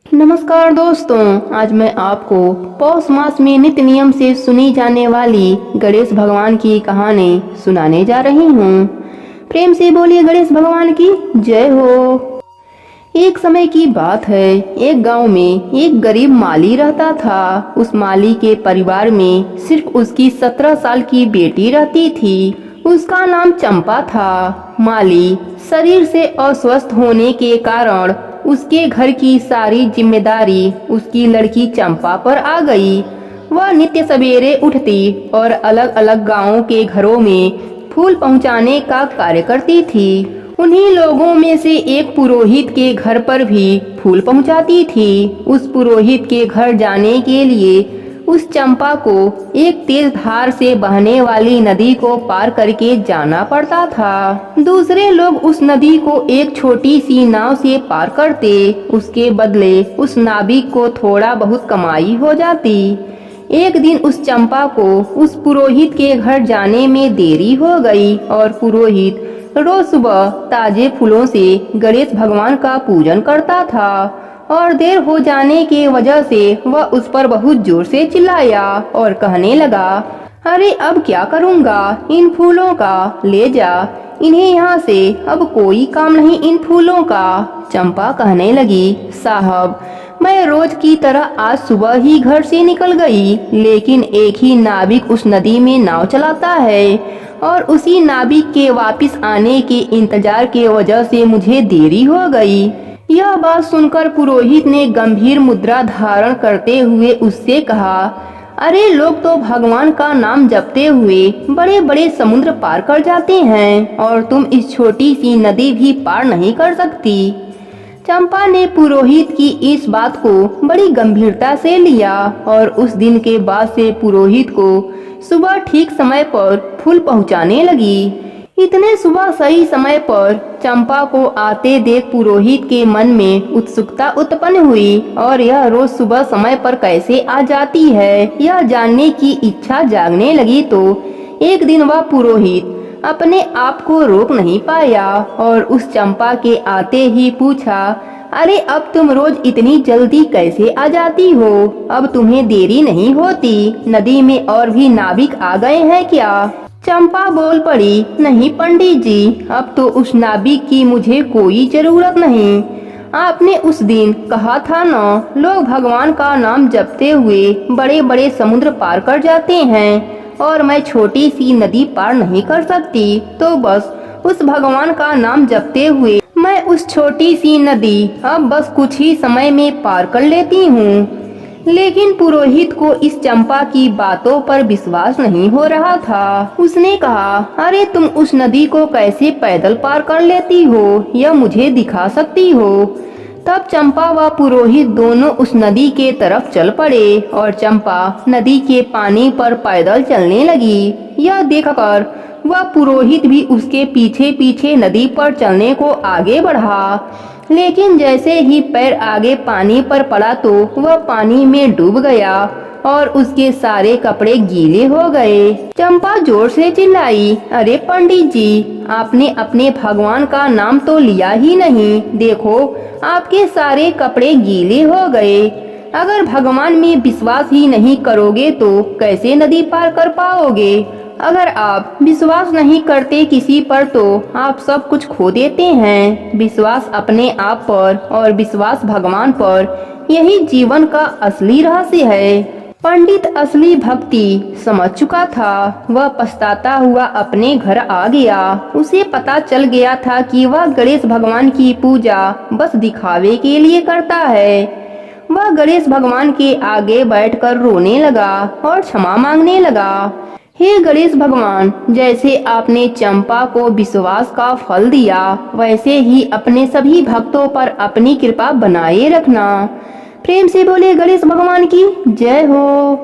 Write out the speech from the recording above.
नमस्कार दोस्तों, आज मैं आपको पौष मास में नित्य नियम से सुनी जाने वाली गणेश भगवान की कहानी सुनाने जा रही हूँ। प्रेम से बोलिए गणेश भगवान की जय हो। एक समय की बात है, एक गांव में एक गरीब माली रहता था। उस माली के परिवार में सिर्फ उसकी 17 साल की बेटी रहती थी। उसका नाम चंपा था। माली शरीर से अस्वस्थ होने के कारण उसके घर की सारी जिम्मेदारी उसकी लड़की चंपा पर आ गई। वह नित्य सवेरे उठती और अलग अलग गांवों के घरों में फूल पहुंचाने का कार्य करती थी। उन्हीं लोगों में से एक पुरोहित के घर पर भी फूल पहुंचाती थी। उस पुरोहित के घर जाने के लिए उस चंपा को एक तेज धार से बहने वाली नदी को पार करके जाना पड़ता था। दूसरे लोग उस नदी को एक छोटी सी नाव से पार करते। उसके बदले उस नाविक को थोड़ा बहुत कमाई हो जाती। एक दिन उस चंपा को उस पुरोहित के घर जाने में देरी हो गई और पुरोहित रोज सुबह ताजे फूलों से गणेश भगवान का पूजन करता था और देर हो जाने की वजह से वह उस पर बहुत जोर से चिल्लाया और कहने लगा, अरे अब क्या करूँगा, इन फूलों का ले जा, इन्हें यहाँ से अब कोई काम नहीं इन फूलों का। चंपा कहने लगी, साहब मैं रोज की तरह आज सुबह ही घर से निकल गई, लेकिन एक ही नाविक उस नदी में नाव चलाता है और उसी नाविक के वापस आने के इंतजार के वजह से मुझे देरी हो गई। यह बात सुनकर पुरोहित ने गंभीर मुद्रा धारण करते हुए उससे कहा, अरे लोग तो भगवान का नाम जपते हुए बड़े बड़े समुद्र पार कर जाते हैं और तुम इस छोटी सी नदी भी पार नहीं कर सकती। चंपा ने पुरोहित की इस बात को बड़ी गंभीरता से लिया और उस दिन के बाद से पुरोहित को सुबह ठीक समय पर फूल पहुंचाने लगी। इतने सुबह सही समय पर चंपा को आते देख पुरोहित के मन में उत्सुकता उत्पन्न हुई और यह रोज सुबह समय पर कैसे आ जाती है, यह जानने की इच्छा जागने लगी। तो एक दिन वह पुरोहित अपने आप को रोक नहीं पाया और उस चंपा के आते ही पूछा, अरे अब तुम रोज इतनी जल्दी कैसे आ जाती हो? अब तुम्हें देरी नहीं होती? नदी में और भी नाविक आ गए हैं क्या? चंपा बोल पड़ी, नहीं पंडित जी, अब तो उस नाविक की मुझे कोई जरूरत नहीं। आपने उस दिन कहा था ना, लोग भगवान का नाम जपते हुए बड़े बड़े समुद्र पार कर जाते हैं और मैं छोटी सी नदी पार नहीं कर सकती, तो बस उस भगवान का नाम जपते हुए मैं उस छोटी सी नदी अब बस कुछ ही समय में पार कर लेती हूँ। लेकिन पुरोहित को इस चंपा की बातों पर विश्वास नहीं हो रहा था। उसने कहा, अरे तुम उस नदी को कैसे पैदल पार कर लेती हो, यह मुझे दिखा सकती हो? तब चंपा व पुरोहित दोनों उस नदी के तरफ चल पड़े और चंपा नदी के पानी पर पैदल चलने लगी। यह देखकर वह पुरोहित भी उसके पीछे पीछे नदी पर चलने को आगे बढ़ा। लेकिन जैसे ही पैर आगे पानी पर पड़ा तो वह पानी में डूब गया और उसके सारे कपड़े गीले हो गए। चंपा जोर से चिल्लाई, अरे पंडित जी, आपने अपने भगवान का नाम तो लिया ही नहीं, देखो आपके सारे कपड़े गीले हो गए। अगर भगवान में विश्वास ही नहीं करोगे तो कैसे नदी पार कर पाओगे? अगर आप विश्वास नहीं करते किसी पर तो आप सब कुछ खो देते हैं। विश्वास अपने आप पर और विश्वास भगवान पर, यही जीवन का असली रहस्य है। पंडित असली भक्ति समझ चुका था। वह पछताता हुआ अपने घर आ गया। उसे पता चल गया था कि वह गणेश भगवान की पूजा बस दिखावे के लिए करता है। वह गणेश भगवान के आगे बैठकर रोने लगा और क्षमा मांगने लगा। हे गणेश भगवान, जैसे आपने चंपा को विश्वास का फल दिया, वैसे ही अपने सभी भक्तों पर अपनी कृपा बनाए रखना। प्रेम से बोले गणेश भगवान की जय हो।